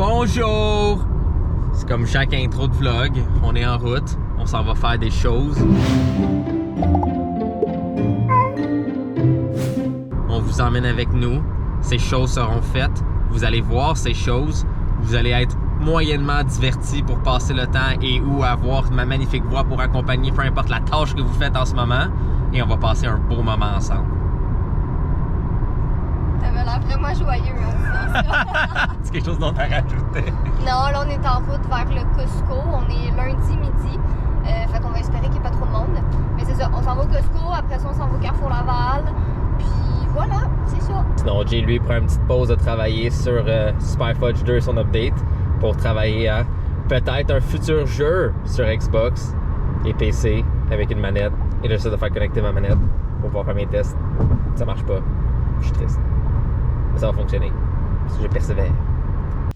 Bonjour! C'est comme chaque intro de vlog, on est en route, on s'en va faire des choses. On vous emmène avec nous, ces choses seront faites, vous allez voir ces choses, vous allez être moyennement divertis pour passer le temps et ou avoir ma magnifique voix pour accompagner peu importe la tâche que vous faites en ce moment et on va passer un beau moment ensemble. T'avais l'air vraiment joyeux, hein, C'est quelque chose dont t'as rajouté. Non, là, on est en route vers le Costco. On est lundi midi. Fait qu'on va espérer qu'il n'y ait pas trop de monde. Mais c'est ça, on s'en va au Costco. Après ça, on s'en va au Carrefour Laval. Puis voilà, c'est ça. Sinon, Jay, lui, prend une petite pause de travailler sur Spy Fudge 2, son update, pour travailler à peut-être un futur jeu sur Xbox et PC avec une manette. Et j'essaie de faire connecter ma manette pour pouvoir faire mes tests. Ça marche pas. Je suis triste. Mais ça va fonctionner. Parce que je persévère.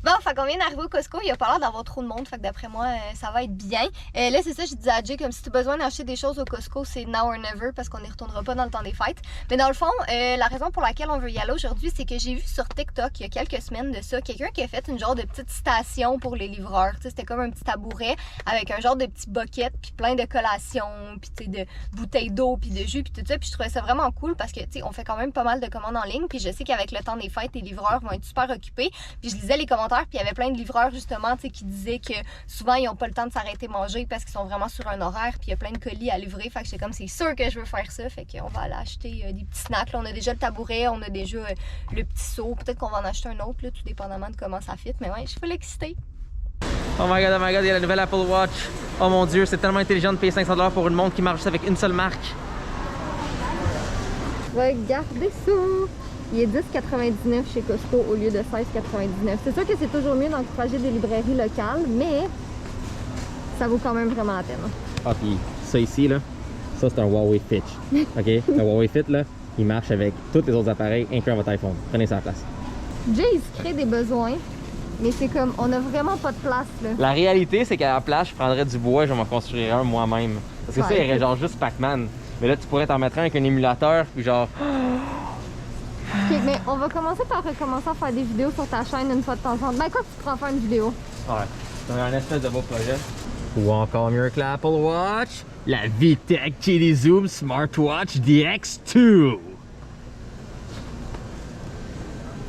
Bon, fait qu'on vient d'arriver au Costco, il y a pas l'air d'avoir trop de monde, fait que d'après moi, ça va être bien. Là, c'est ça, j'ai dit à Jay, comme si tu as besoin d'acheter des choses au Costco, c'est now or never, parce qu'on n'y retournera pas dans le temps des fêtes. Mais dans le fond, la raison pour laquelle on veut y aller aujourd'hui, c'est que j'ai vu sur TikTok, il y a quelques semaines de ça, quelqu'un qui a fait une genre de petite station pour les livreurs. Tu sais, c'était comme un petit tabouret avec un genre de petit bucket, puis plein de collations, puis tu sais, de bouteilles d'eau, puis de jus, puis tout ça. Puis je trouvais ça vraiment cool parce que, tu sais, on fait quand même pas mal de commandes en ligne, puis je sais qu'avec le temps des fêtes, les livreurs vont être super occupés. Puis je lisais les commentaires, puis il y avait plein de livreurs justement, tu sais, qui disaient que souvent ils n'ont pas le temps de s'arrêter manger parce qu'ils sont vraiment sur un horaire, puis il y a plein de colis à livrer. Fait que j'étais comme, c'est sûr que je veux faire ça. Fait qu'on va aller acheter des petits snacks. Là, on a déjà le tabouret, on a déjà le petit seau. Peut-être qu'on va en acheter un autre, là, tout dépendamment de comment ça fit. Mais ouais, je suis full excitée. Oh my god, il y a la nouvelle Apple Watch. Oh mon dieu, c'est tellement intelligent de payer 500$ pour une montre qui marche juste avec une seule marque. Regardez ça! Il est 10,99 chez Costco au lieu de 16,99. C'est sûr que c'est toujours mieux d'encourager des librairies locales, mais ça vaut quand même vraiment la peine. Ah, puis ça ici, là, ça c'est un Huawei Fitch. OK? Le Huawei Fit, là, il marche avec tous les autres appareils, incluant votre iPhone. Prenez sa place. Jay, il se crée des besoins, mais c'est comme, on a vraiment pas de place, là. La réalité, c'est qu'à la place, je prendrais du bois et je vais m'en construire un moi-même. Parce que ça, il y aurait genre juste Pac-Man. Mais là, tu pourrais t'en mettre un avec un émulateur, puis genre... Ok, mais on va commencer par recommencer à faire des vidéos sur ta chaîne une fois de temps en temps. Ben quoi que tu pourras faire une vidéo? Ouais, c'est un espèce de beau projet. Ou encore mieux que l'Apple Watch, la VTech Telezoom Smartwatch DX2.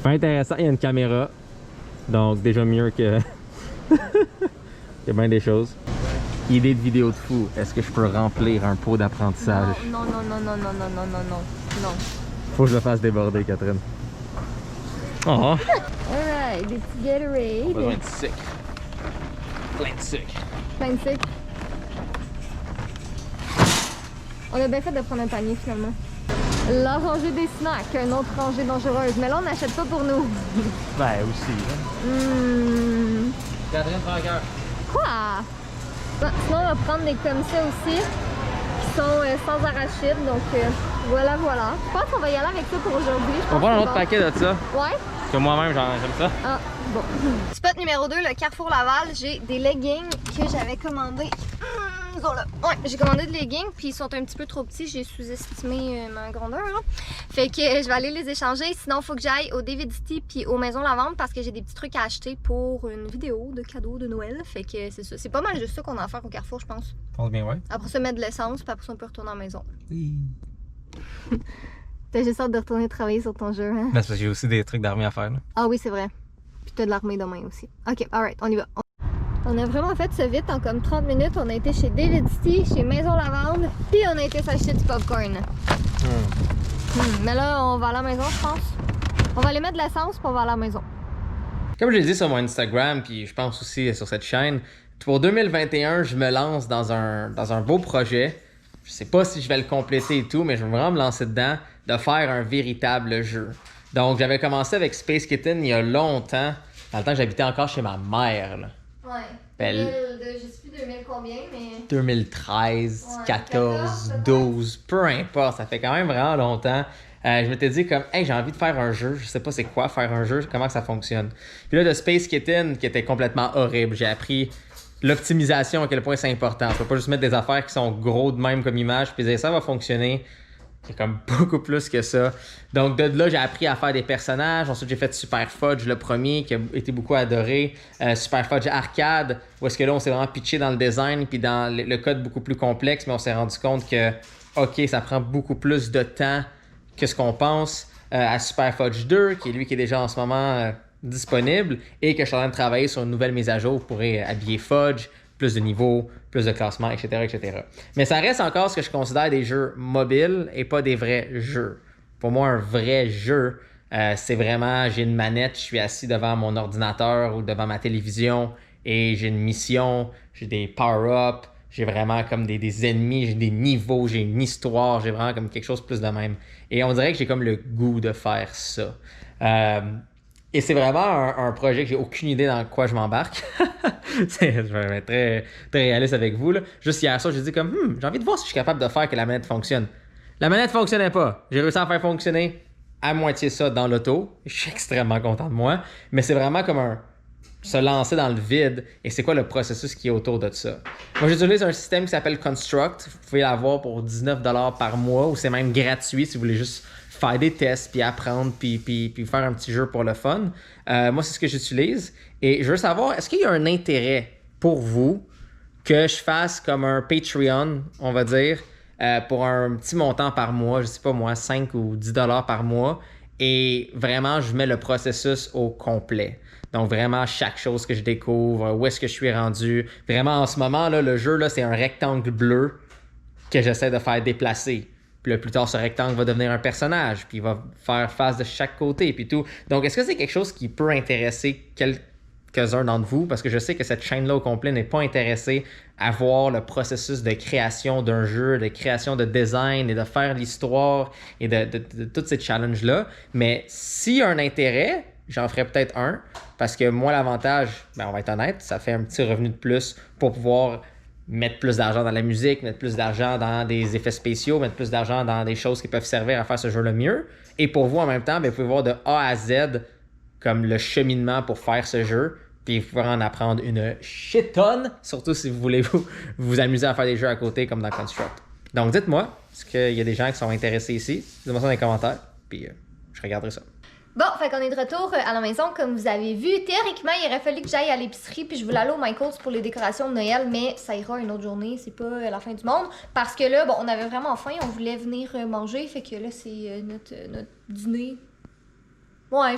Pas intéressant, il y a une caméra. Donc déjà mieux que... il y a bien des choses. Idée de vidéo de fou. Est-ce que je peux remplir un pot d'apprentissage? Non. Faut que je le fasse déborder, Catherine. Oh! Alright, des petits Gatorade. Besoin de sucre. Plein de sucre. Plein de sucre. On a bien fait de prendre un panier finalement. La rangée des snacks, une autre rangée dangereuse. Mais là, on n'achète pas pour nous. Ben aussi. Catherine, prends un cœur. Quoi? Sinon, on va prendre des comme ça aussi, qui sont sans arachide. Donc voilà. Je pense qu'on va y aller avec ça pour aujourd'hui. On va prendre un autre paquet de ça. Ouais? Que moi-même, j'aime ça. Ah, bon. Spot numéro 2, le Carrefour Laval. J'ai des leggings que j'avais commandés. Ils sont là. Ouais, j'ai commandé des leggings, puis ils sont un petit peu trop petits. J'ai sous-estimé ma grandeur. Hein. Fait que je vais aller les échanger. Sinon, il faut que j'aille au David City puis aux Maisons La Vente parce que j'ai des petits trucs à acheter pour une vidéo de cadeau de Noël. Fait que c'est ça. C'est pas mal juste ça qu'on a à faire au Carrefour, je pense. Je pense bien, ouais. Après ça, mettre de l'essence, puis après ça, on peut retourner à la maison. Oui. T'as juste hâte de retourner travailler sur ton jeu, hein? Ben, c'est parce que j'ai aussi des trucs d'armée à faire, là. Ah oui, c'est vrai. Puis t'as de l'armée demain aussi. Ok, alright, on y va. On a vraiment fait ça vite, en comme 30 minutes. On a été chez David City, chez Maison Lavande, puis on a été s'acheter du popcorn. Mais là, on va à la maison, je pense. On va aller mettre de l'essence, puis on va à la maison. Comme je l'ai dit sur mon Instagram, puis je pense aussi sur cette chaîne, pour 2021, je me lance dans un beau projet. Je sais pas si je vais le compléter et tout, mais je veux vraiment me lancer dedans, de faire un véritable jeu. Donc, j'avais commencé avec Space Kitten il y a longtemps, dans le temps que j'habitais encore chez ma mère, là. Ouais. Belle. Je sais plus 2000 combien, mais... 2013, Ouais, 14, 14, 12, peu importe, ça fait quand même vraiment longtemps. Je m'étais dit comme, hey, j'ai envie de faire un jeu, je sais pas c'est quoi faire un jeu, comment ça fonctionne. Puis là, de Space Kitten, qui était complètement horrible, j'ai appris l'optimisation, à quel point c'est important. Tu peux pas juste mettre des affaires qui sont gros de même comme image, puis dire ça va fonctionner. Il y a comme beaucoup plus que ça. Donc, de là, j'ai appris à faire des personnages. Ensuite, j'ai fait Super Fudge, le premier, qui a été beaucoup adoré. Super Fudge Arcade, où est-ce que là, on s'est vraiment pitché dans le design puis dans le code beaucoup plus complexe, mais on s'est rendu compte que, OK, ça prend beaucoup plus de temps que ce qu'on pense. À Super Fudge 2, qui est lui qui est déjà en ce moment disponible, et que je suis en train de travailler sur une nouvelle mise à jour pour habiller Fudge, plus de niveaux, plus de classements, etc., etc. Mais ça reste encore ce que je considère des jeux mobiles et pas des vrais jeux. Pour moi, un vrai jeu, c'est vraiment, j'ai une manette, je suis assis devant mon ordinateur ou devant ma télévision et j'ai une mission, j'ai des power-ups, j'ai vraiment comme des ennemis, j'ai des niveaux, j'ai une histoire, j'ai vraiment comme quelque chose plus de même. Et on dirait que j'ai comme le goût de faire ça. Et c'est vraiment un projet que j'ai aucune idée dans quoi je m'embarque. Je vais être très, très réaliste avec vous, là. Juste hier soir, j'ai dit comme, j'ai envie de voir si je suis capable de faire que la manette fonctionne. La manette fonctionnait pas. J'ai réussi à faire fonctionner à moitié ça dans l'auto. Je suis extrêmement content de moi. Mais c'est vraiment comme se lancer dans le vide et c'est quoi le processus qui est autour de ça. Moi, j'utilise un système qui s'appelle Construct. Vous pouvez l'avoir pour 19$ par mois ou c'est même gratuit si vous voulez juste faire des tests, puis apprendre, puis faire un petit jeu pour le fun. Moi, c'est ce que j'utilise. Et je veux savoir, est-ce qu'il y a un intérêt pour vous que je fasse comme un Patreon, on va dire, pour un petit montant par mois, je sais pas moi, 5 ou 10$ par mois, et vraiment, je mets le processus au complet. Donc vraiment, chaque chose que je découvre, où est-ce que je suis rendu. Vraiment, en ce moment, là, le jeu, là, c'est un rectangle bleu que j'essaie de faire déplacer. Puis là, plus tard, ce rectangle va devenir un personnage, puis il va faire face de chaque côté, puis tout. Donc, est-ce que c'est quelque chose qui peut intéresser quelques-uns d'entre vous? Parce que je sais que cette chaîne-là au complet n'est pas intéressée à voir le processus de création d'un jeu, de création de design et de faire l'histoire et de tous ces challenges-là. Mais s'il y a un intérêt, j'en ferai peut-être un, parce que moi, l'avantage, on va être honnête, ça fait un petit revenu de plus pour pouvoir mettre plus d'argent dans la musique, mettre plus d'argent dans des effets spéciaux, mettre plus d'argent dans des choses qui peuvent servir à faire ce jeu-là mieux. Et pour vous, en même temps, vous pouvez voir de A à Z comme le cheminement pour faire ce jeu. Puis vous pouvez en apprendre une shit tonne, surtout si vous voulez vous amuser à faire des jeux à côté comme dans Construct. Donc dites-moi, est-ce qu'il y a des gens qui sont intéressés ici? Dites-moi ça dans les commentaires, puis je regarderai ça. Bon, fait qu'on est de retour à la maison, comme vous avez vu. Théoriquement, il aurait fallu que j'aille à l'épicerie, puis je voulais aller au Michael's pour les décorations de Noël, mais ça ira une autre journée, c'est pas la fin du monde. Parce que là, on avait vraiment faim, on voulait venir manger, fait que là, c'est notre dîner. Ouais,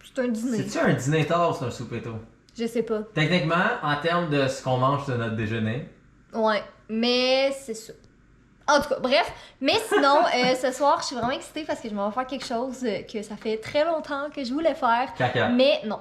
c'est un dîner. C'est-tu un dîner tard ou c'est un souper tôt? Je sais pas. Techniquement, en termes de ce qu'on mange de notre déjeuner. Ouais, mais c'est ça. En tout cas, bref. Mais sinon, ce soir, je suis vraiment excitée parce que je m'en vais faire quelque chose que ça fait très longtemps que je voulais faire. Caca. Mais non.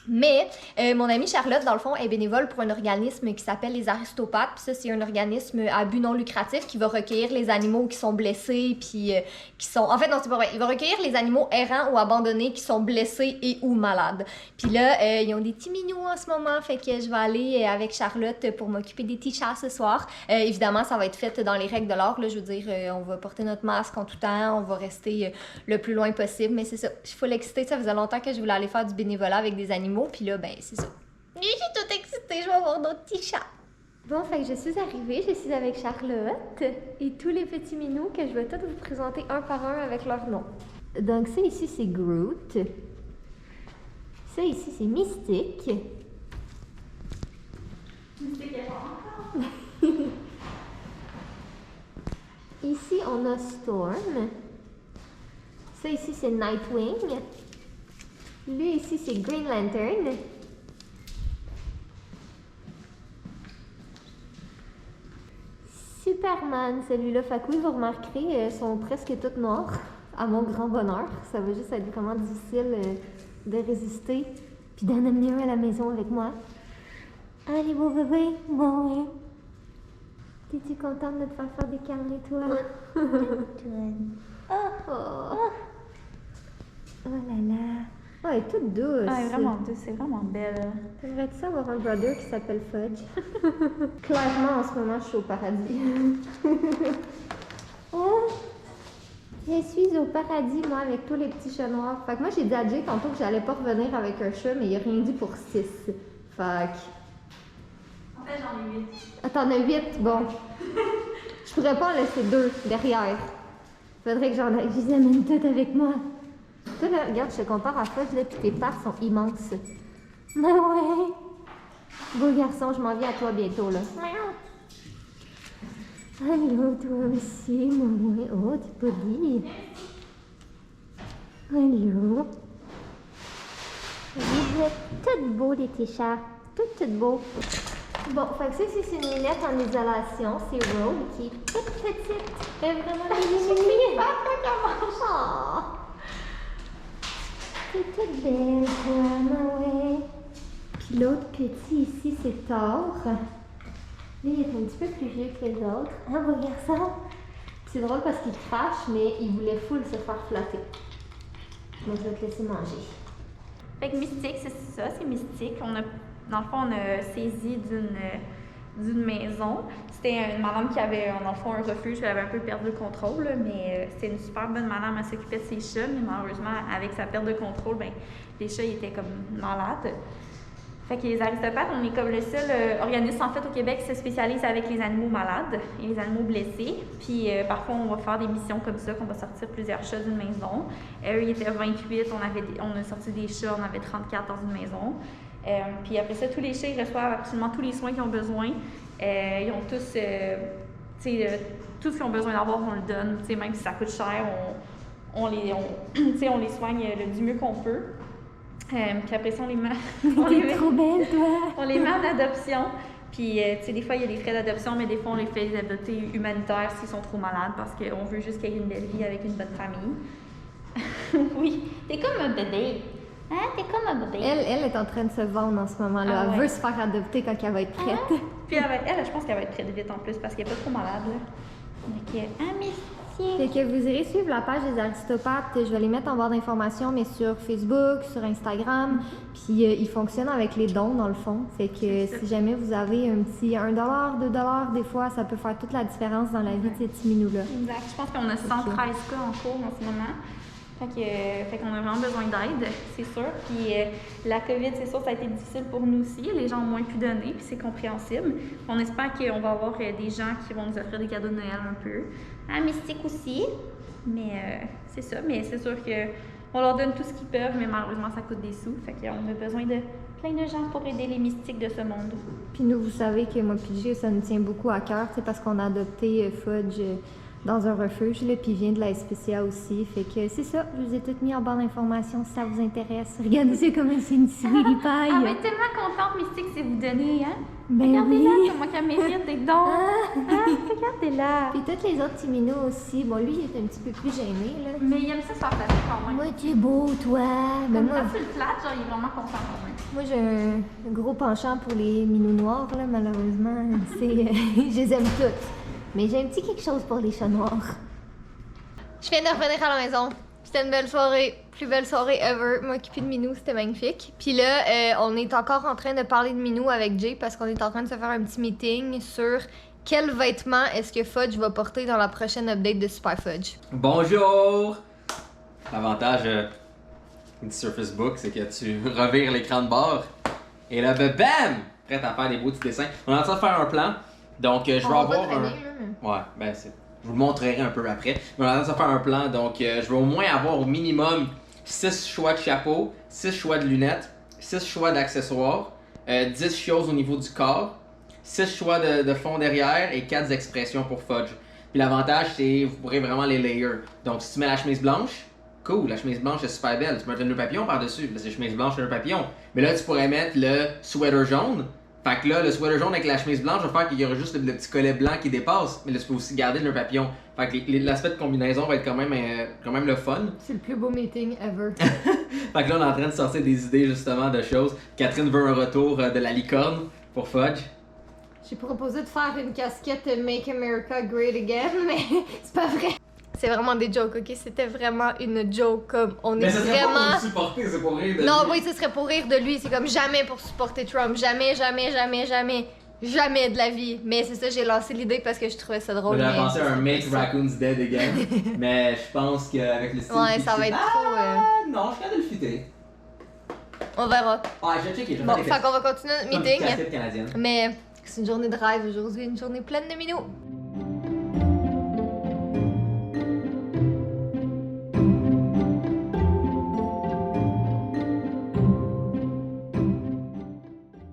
Mais mon amie Charlotte, dans le fond, est bénévole pour un organisme qui s'appelle les Aristopathes. Puis ça, c'est un organisme à but non lucratif qui va recueillir les animaux qui sont blessés, puis qui sont... En fait, non, c'est pas vrai. Il va recueillir les animaux errants ou abandonnés qui sont blessés et ou malades. Puis là, ils ont des petits mignons en ce moment, fait que je vais aller avec Charlotte pour m'occuper des petits chats ce soir. Évidemment, ça va être fait dans les règles de l'art. Là, je veux dire, on va porter notre masque en tout temps, on va rester le plus loin possible. Mais c'est ça, je suis full excitée. Ça faisait longtemps que je voulais aller faire du bénévolat avec des animaux. Puis là, c'est ça. Je suis toute excitée, je vais avoir d'autres petits chats. Bon, fait que je suis arrivée, je suis avec Charlotte et tous les petits minous que je vais tous vous présenter un par un avec leur nom. Donc ça ici, c'est Groot. Ça ici, c'est Mystique. Mystique est pas encore. Ici, on a Storm. Ça ici, c'est Nightwing. Lui, ici, c'est Green Lantern. Superman, celui-là. Fait que oui, vous remarquerez, ils sont presque toutes noirs, à mon grand bonheur. Ça va juste être vraiment difficile de résister, puis d'en amener un à la maison avec moi. Allez, beau bébé, bon. T'es-tu contente de te faire des câlins, toi? Oh là là. Oh, elle est toute douce. Ah, elle est vraiment douce, c'est vraiment belle. T'aimerais-tu ça avoir un brother qui s'appelle Fudge? Clairement, en ce moment, je suis au paradis. Oh! Je suis au paradis, moi, avec tous les petits chats noirs. Fait que moi, j'ai dit à Jay tantôt que j'allais pas revenir avec un chat, mais il a rien dit pour 6. Fait que... En fait, j'en ai 8. Ah, t'en as 8? Bon. Je pourrais pas en laisser 2 derrière. Faudrait que je les amène toutes avec moi. Toi, là, regarde, je te compare à Fudge, là, puis tes pattes sont immenses. Mais ouais! Beau garçon, je m'en viens à toi bientôt, là. Allô, toi aussi, moi. Oh, t'es poli. Allô. Vous êtes toutes beaux, les petits chats. Toutes beaux. Bon, fait que ça, c'est une minette en isolation. C'est Rogue qui est toute petite. Elle est vraiment mini. Oh. T'es toute belle, toi, mais ouais. Puis l'autre petit ici, c'est Thor. Lui, il est un petit peu plus vieux que les autres. Hein, beau garçon? C'est drôle parce qu'il crache, mais il voulait full se faire flatter. Donc, je vais te laisser manger. Fait que Mystique, c'est ça, c'est Mystique. Dans le fond, on a saisi d'une maison. C'était une madame qui avait, dans le fond, un refuge. Elle avait un peu perdu le contrôle, là, mais c'était une super bonne madame à s'occuper de ses chats. Mais malheureusement, avec sa perte de contrôle, ben, les chats ils étaient comme malades. Fait que les aristopathes, on est comme le seul organisme en fait au Québec qui se spécialise avec les animaux malades et les animaux blessés. Puis parfois, on va faire des missions comme ça, qu'on va sortir plusieurs chats d'une maison. Eux, ils étaient 28, on a sorti des chats, on avait 34 dans une maison. Puis après ça, tous les chats, ils reçoivent absolument tous les soins qu'ils ont besoin. Ils ont tous, tout ce qu'ils ont besoin d'avoir, on le donne. Même si ça coûte cher, on les soigne du mieux qu'on peut. Puis après ça, on les met, Trop belle, toi! on les met en adoption. Puis, des fois, il y a des frais d'adoption, mais des fois, on les fait adopter humanitaires s'ils sont trop malades parce qu'on veut juste qu'ils aient une belle vie avec une bonne famille. Oui, t'es comme un bébé. Hein? T'es comme un bébé. Elle est en train de se vendre en ce moment-là. Ah ouais. Elle veut se faire adopter quand elle va être prête. Puis, elle, je pense qu'elle va être prête vite en plus parce qu'elle n'est pas trop malade. Là. Donc, Fait que vous irez suivre la page des aristopathes. Je vais les mettre en barre d'informations, mais sur Facebook, sur Instagram. Puis ils fonctionnent avec les dons, dans le fond. Fait que si jamais vous avez un petit $1, $2, des fois, ça peut faire toute la différence dans la vie de ces petits minous-là. Exact. Je pense qu'on a 113 cas en cours en ce moment. Fait qu'on a vraiment besoin d'aide, c'est sûr. Puis la COVID, c'est sûr, ça a été difficile pour nous aussi. Les gens ont moins pu donner, puis c'est compréhensible. On espère qu'on va avoir des gens qui vont nous offrir des cadeaux de Noël un peu. À Mystique aussi. Mais c'est ça. Mais c'est sûr qu'on leur donne tout ce qu'ils peuvent, mais malheureusement, ça coûte des sous. Fait qu'on a besoin de plein de gens pour aider les mystiques de ce monde. Puis nous, vous savez que moi puis Jay, ça nous tient beaucoup à cœur, parce qu'on a adopté Fudge dans un refuge, là, puis il vient de la SPCA aussi. Fait que c'est ça, je vous ai toutes mis en barre d'informations si ça vous intéresse. Regardez comment c'est une sweetie pie. Ah, mais tellement contente, Mystique, c'est vous donner, hein? Ben Regardez-la, oui. comment qu'elle mérite des dons. Regardez-la. Puis tous les autres petits minots aussi. Bon, lui, il est un petit peu plus gêné, là. Mais il aime ça se faire flatter quand même. Moi, tu es beau, toi. Mais Comme moi, ça, tu le flattes, genre, il est vraiment content quand même. moi j'ai un gros penchant pour les minous noirs, là, malheureusement. C'est, je les aime toutes. Mais j'ai un petit quelque chose pour les chats noirs. Je viens de revenir à la maison. C'était une belle soirée, plus belle soirée ever. M'occuper de Minou, c'était magnifique. Puis là, on est encore en train de parler de Minou avec Jay parce qu'on est en train de se faire un petit meeting sur quels vêtements est-ce que Fudge va porter dans la prochaine update de Super Fudge. Bonjour! L'avantage sur Facebook, c'est que tu revires l'écran de bord et là, bam! Prête à faire des beaux petits dessins. On est en train de faire un plan. Donc, je vais avoir un. Ouais, ben c'est. Je vous le montrerai un peu après. Mais on est en train de faire un plan, donc je vais au moins avoir au minimum 6 choix de chapeau, 6 choix de lunettes, 6 choix d'accessoires, 10 choses au niveau du corps, 6 choix de fond derrière et 4 expressions pour Fudge. Puis l'avantage, c'est vous pourrez vraiment les layers. Donc si tu mets la chemise blanche, cool, la chemise blanche est super belle. Tu peux mettre le nœud papillon par-dessus. Là, c'est chemise blanche, nœud papillon. Mais là, tu pourrais mettre le sweater jaune. Fait que là, le sweater jaune avec la chemise blanche va faire qu'il y aura juste le petit collet blanc qui dépasse. Mais là, tu peux aussi garder le nœud papillon. Fait que l'aspect de combinaison va être quand même le fun. C'est le plus beau meeting ever. Fait que là, on est en train de sortir des idées justement de choses. Catherine veut un retour de la licorne pour Fudge. J'ai proposé de faire une casquette Make America Great Again, mais c'est pas vrai. C'est vraiment des jokes, ok? C'était vraiment une joke, comme on est vraiment... Pas pour le supporter, c'est pour rire de Non, lui. oui, ce serait pour rire de lui. C'est comme jamais pour supporter Trump. Jamais, jamais, jamais, jamais. Jamais de la vie. Mais c'est ça, j'ai lancé l'idée parce que je trouvais ça drôle. J'avais pensé à un Make Raccoons Dead Again. Mais je pense qu'avec le style. Ouais, ça va être trop. Non, je suis capable de le fitter. On verra. Ouais, je vais checker. Bon, fait qu'on va continuer notre Comme meeting. une casquette canadienne. Mais c'est une journée de rêve aujourd'hui, une journée pleine de minous.